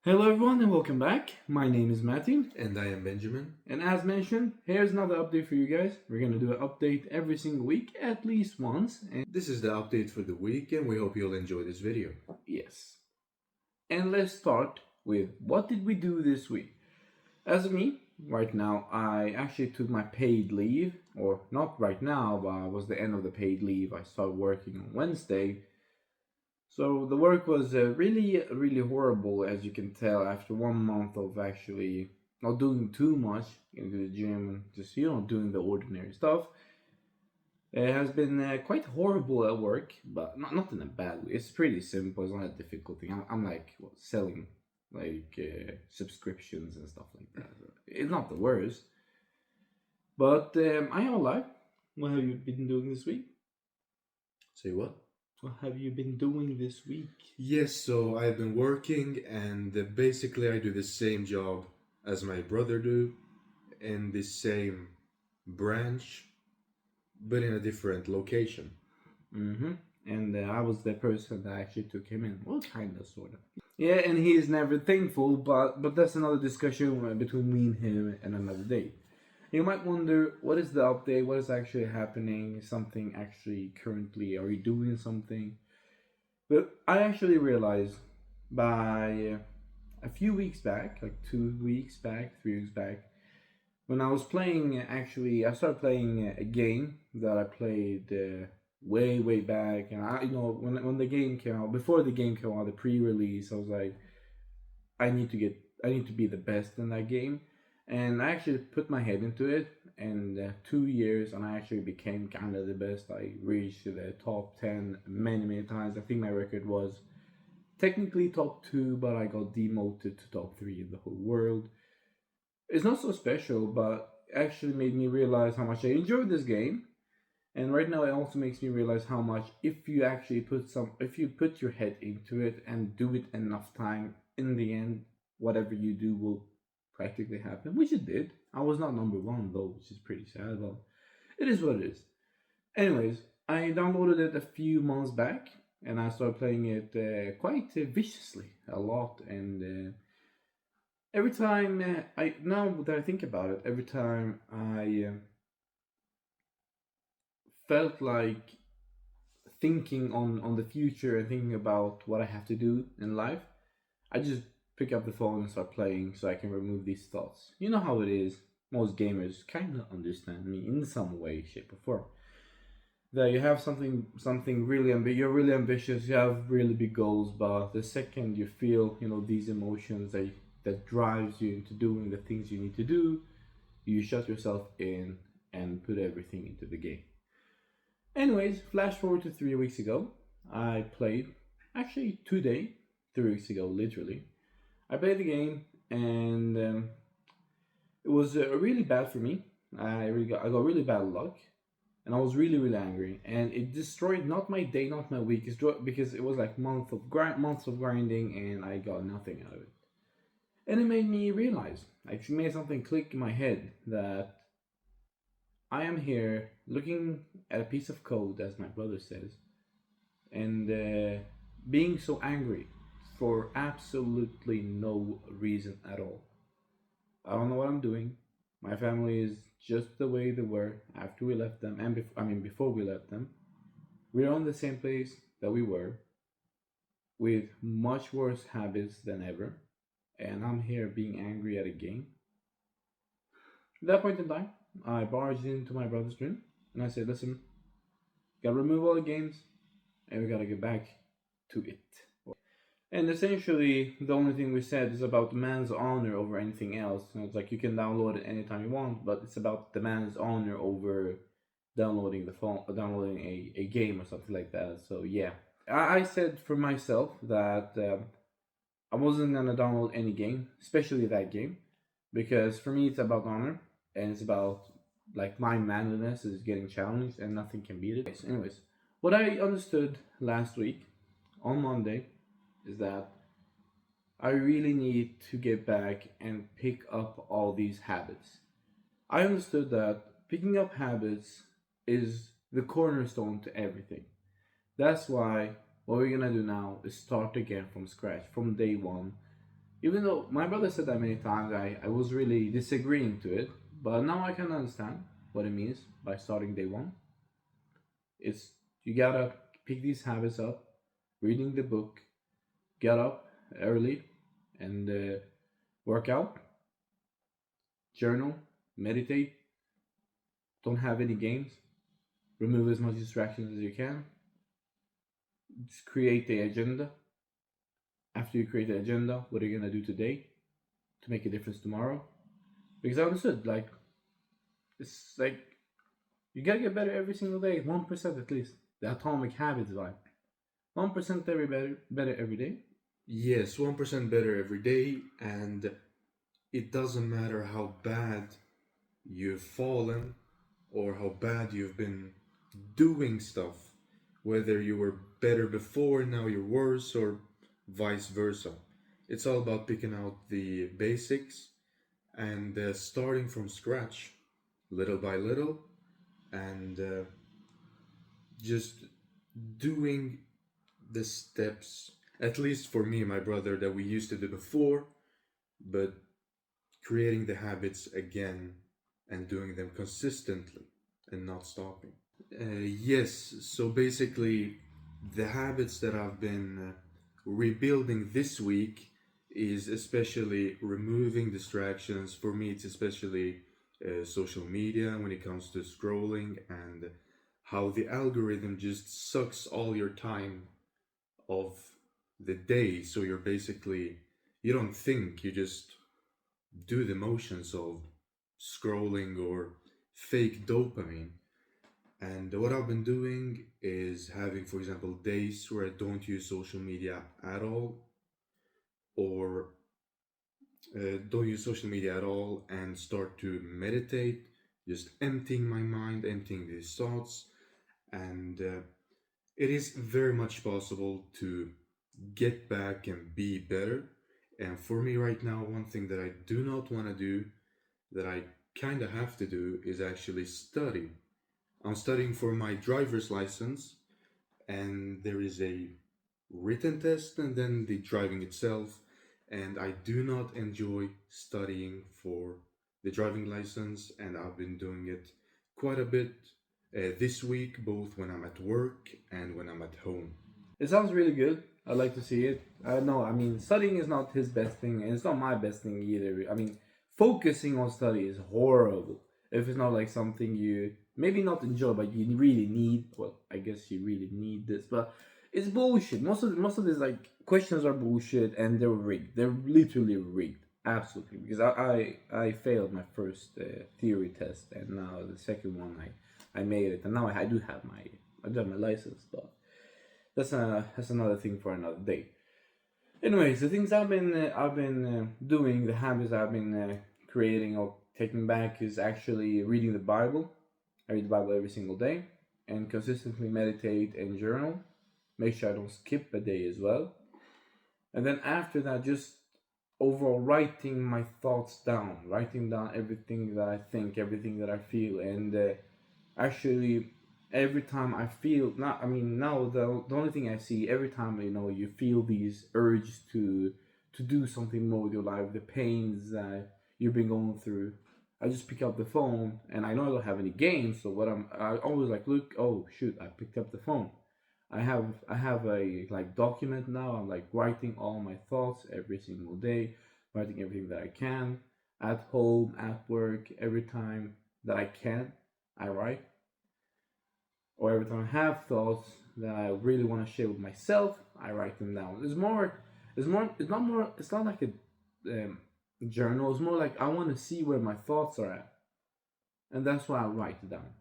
Hello everyone and welcome back. My name is Matthew, And I am Benjamin. and as mentioned, here's another update for you guys. We're gonna do an update every single week, at least once. And This is the update for the week, and we hope you'll enjoy this video. yes. And let's start with what did we do this week? As of me, right now, I actually took my paid leave, or not right now, but it was the end of the paid leave. I started working on Wednesday. So the work was really horrible, as you can tell, after 1 month of actually not doing too much into the gym and just doing the ordinary stuff. It has been quite horrible at work, but not in a bad way. It's pretty simple. It's not a difficult thing. I'm like selling like subscriptions and stuff like that. It's not the worst, but I am alive. What have you been doing this week? Say what? What have you been doing this week? Yes, so I've been working, and basically I do the same job as my brother do in the same branch, but in a different location. Mm-hmm. And I was the person that actually took him in. Well, kind of, sort of. Yeah, and he is never thankful, but that's another discussion between me and him and another day. You might wonder, what is the update? What is actually happening? Something actually currently? Are you doing something? But I actually realized by a few weeks back, like 2 weeks back, 3 weeks back, when I was playing, actually, I started playing a game that I played way back, and when the game came out, before the game came out, the pre-release, I was like, I need to be the best in that game, and I actually put my head into it. And 2 years, and I actually became kind of the best. I reached the top 10 many times. I think my record was technically top 2, but I got demoted to top 3 in the whole world. It's not so special, but actually made me realize how much I enjoyed this game. And right now, it also makes me realize how much, if you put your head into it and do it enough time, in the end, whatever you do will practically happen, which it did. I was not number one though, which is pretty sad, but it is what it is. Anyways, I downloaded it a few months back, and I started playing it quite viciously, a lot, and every time I now that I think about it, every time I felt like thinking on the future and thinking about what I have to do in life, I just pick up the phone and start playing so I can remove these thoughts. You know how it is. Most gamers kind of understand me in some way, shape, or form. That you have something really you're really ambitious, you have really big goals, but the second you feel these emotions that drives you into doing the things you need to do, you shut yourself in and put everything into the game. Anyways, flash forward to 3 weeks ago. I played, actually today, 3 weeks ago, literally. I played the game, and it was really bad for me. I got really bad luck, and I was really angry, and it destroyed not my day, not my week, because it was like months of grinding, and I got nothing out of it. And it made me realize, like, it made something click in my head that I am here looking at a piece of code, as my brother says, and being so angry for absolutely no reason at all. I don't know what I'm doing. My family is just the way they were after we left them, and before we left them. We're on the same place that we were, with much worse habits than ever, and I'm here being angry at a game. At that point in time, I barged into my brother's room and I said, "Listen, gotta remove all the games, and we gotta get back to it." And essentially, the only thing we said is about the man's honor over anything else. And it's like you can download it anytime you want, but it's about the man's honor over downloading a game or something like that. So yeah, I said for myself that I wasn't gonna download any game, especially that game, because for me it's about honor, and it's about like my manliness is getting challenged, and nothing can beat it. Anyways, what I understood last week on Monday is that I really need to get back and pick up all these habits. I understood that picking up habits is the cornerstone to everything. That's why what we're gonna do now is start again from scratch, from day one, Even though my brother said that many times, I was really disagreeing to it. But now I can understand what it means by starting day one. It's you gotta pick these habits up, reading the book, get up early, and work out, journal, meditate, don't have any games, remove as much distractions as you can, just create the agenda. After you create the agenda, what are you gonna do today to make a difference tomorrow? Because I understood, like, it's like you gotta get better every single day, 1% at least. The atomic habits vibe. 1% better every day. Yes, 1% better every day, and it doesn't matter how bad you've fallen or how bad you've been doing stuff, whether you were better before, now you're worse, or vice versa. It's all about picking out the basics and starting from scratch, little by little, and just doing the steps, at least for me and my brother, that we used to do before, but creating the habits again and doing them consistently and not stopping. Yes, so basically, the habits that I've been rebuilding this week is especially removing distractions. For me, it's especially social media when it comes to scrolling and how the algorithm just sucks all your time of the day. So you're basically, you don't think, you just do the motions of scrolling or fake dopamine. And what I've been doing is having, for example, days where I don't use social media at all, or don't use social media at all and start to meditate, just emptying my mind, emptying these thoughts. And it is very much possible to get back and be better. And for me right now, one thing that I do not want to do, that I kind of have to do, is actually study. I'm studying for my driver's license, and there is a written test and then the driving itself. And I do not enjoy studying for the driving license, and I've been doing it quite a bit this week, both when I'm at work and when I'm at home. It sounds really good. I'd like to see it. No, I mean, studying is not his best thing, and it's not my best thing either. I mean, focusing on study is horrible. If it's not like something you maybe not enjoy, but you really need. Well, I guess you really need this, but it's bullshit. Most of these like questions are bullshit, and they're rigged. They're literally rigged, absolutely. Because I failed my first theory test, and now the second one I made it, and now I do have my license, but that's another thing for another day. Anyways, the things I've been doing, the habits I've been creating or taking back is actually reading the Bible. I read the Bible every single day and consistently meditate and journal. Make sure I don't skip a day as well. And then after that, just overall writing my thoughts down, writing down everything that I think, everything that I feel, and actually every time I feel not I mean now the only thing I see every time you feel these urges to do something more with your life, the pains that you've been going through, I just pick up the phone, and I know I don't have any games, so I always like look, oh shoot, I picked up the phone. I have a like document now. I'm like writing all my thoughts every single day, writing everything that I can at home, at work, every time that I can, I write, or every time I have thoughts that I really want to share with myself, I write them down. It's not like a journal. It's more like I want to see where my thoughts are at, and that's why I write it down.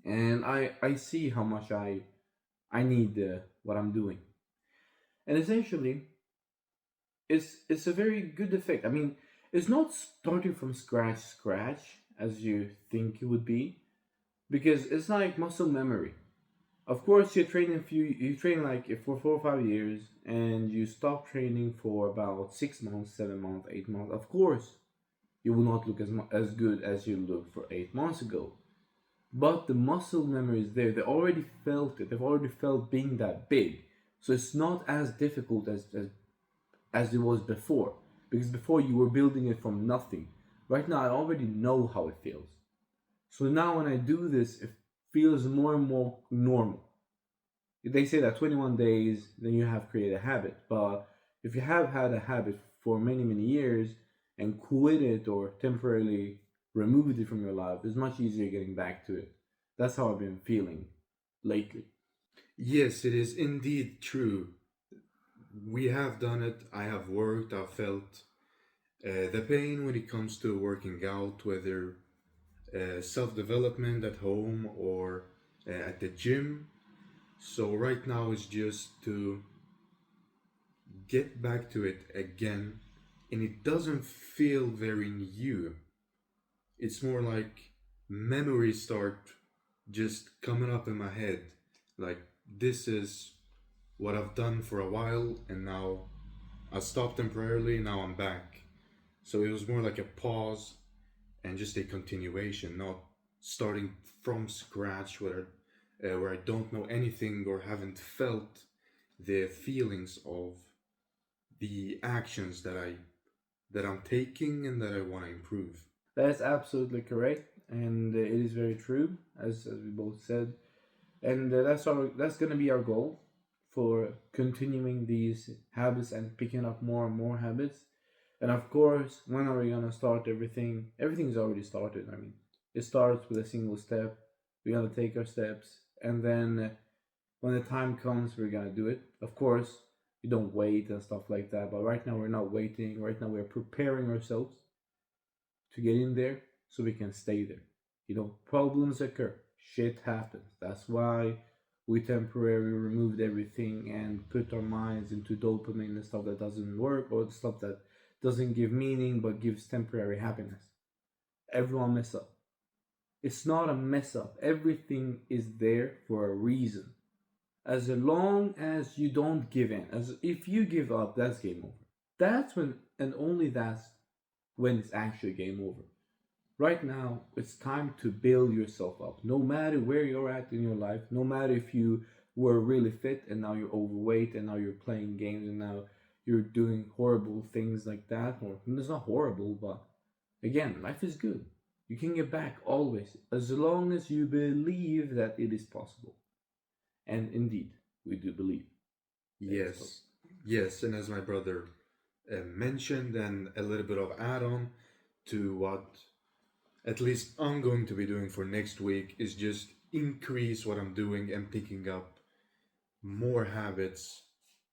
And I see how much I need what I'm doing, and essentially, it's a very good effect. I mean, it's not starting from scratch as you think it would be, because it's like muscle memory. Of course, you train like for 4 or 5 years, and you stop training for about 6 months, 7 months, 8 months. Of course, you will not look as good as you looked for 8 months ago. But the muscle memory is there. They already felt it. They've already felt being that big. So it's not as difficult as as it was before. Because before you were building it from nothing. Right now, I already know how it feels. So now when I do this, it feels more and more normal. They say that 21 days, then you have created a habit. But if you have had a habit for many, many years and quit it or temporarily removed it from your life, it's much easier getting back to it. That's how I've been feeling lately. Yes, it is indeed true. We have done it. I have worked. I've felt the pain when it comes to working out, whether self development at home or at the gym. So, right now is just to get back to it again, and it doesn't feel very new. It's more like memories start just coming up in my head. Like, this is what I've done for a while, and now I stopped temporarily, now I'm back. So it was more like a pause and just a continuation, not starting from scratch where I don't know anything or haven't felt the feelings of the actions that I'm taking and that I want to improve. That is absolutely correct, and it is very true, as we both said. And that's gonna be our goal for continuing these habits and picking up more and more habits. And of course, when are we gonna start everything? Everything's already started. I mean, it starts with a single step. We're gonna take our steps, and then when the time comes, we're gonna do it. Of course, we don't wait and stuff like that. But right now, we're not waiting. Right now, we're preparing ourselves to get in there so we can stay there. Problems occur, shit happens. That's why we temporarily removed everything and put our minds into dopamine and stuff that doesn't work, or the stuff that doesn't give meaning but gives temporary happiness. Everyone mess up. It's not a mess up. Everything is there for a reason. As long as you don't give in, as if you give up, that's game over. That's when, and only that's when it's actually game over. Right now, it's time to build yourself up. No matter where you're at in your life, no matter if you were really fit and now you're overweight and now you're playing games and now you're doing horrible things like that, or it's not horrible, but again, life is good. You can get back always, as long as you believe that it is possible. And indeed, we do believe that it's possible. Yes, yes, and as my brother mentioned, and a little bit of add on to what at least I'm going to be doing for next week is just increase what I'm doing and picking up more habits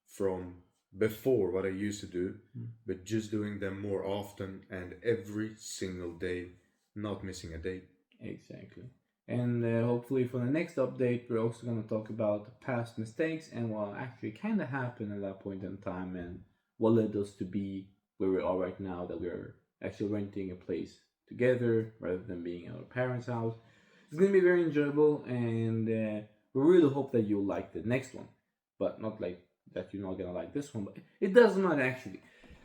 from before what I used to do, but just doing them more often and every single day, not missing a day. Exactly. And hopefully, for the next update, we're also going to talk about past mistakes and what actually kind of happened at that point in time and what led us to be where we are right now, that we're actually renting a place together rather than being at our parents' house. It's going to be very enjoyable, and we really hope that you'll like the next one. But not like that you're not going to like this one, but it does not actually.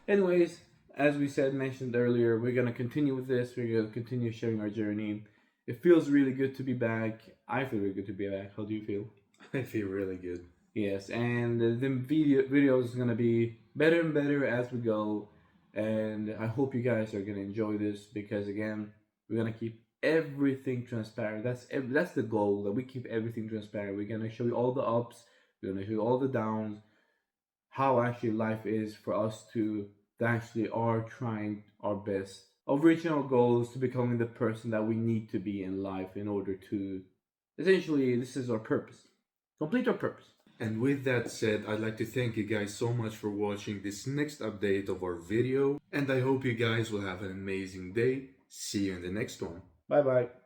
Anyways, as we mentioned earlier, we're going to continue with this. We're going to continue sharing our journey. It feels really good to be back. I feel really good to be back. How do you feel? I feel really good. Yes, and the video is gonna be better and better as we go, and I hope you guys are gonna enjoy this because again, we're gonna keep everything transparent. That's the goal, that we keep everything transparent. We're gonna show you all the ups. We're gonna show you all the downs. How actually life is for us to actually are trying our best of reaching our goals, to becoming the person that we need to be in life in order to essentially, this is our purpose, complete our purpose. And with that said, I'd like to thank you guys so much for watching this next update of our video, and I hope you guys will have an amazing day. See you in the next one. Bye bye.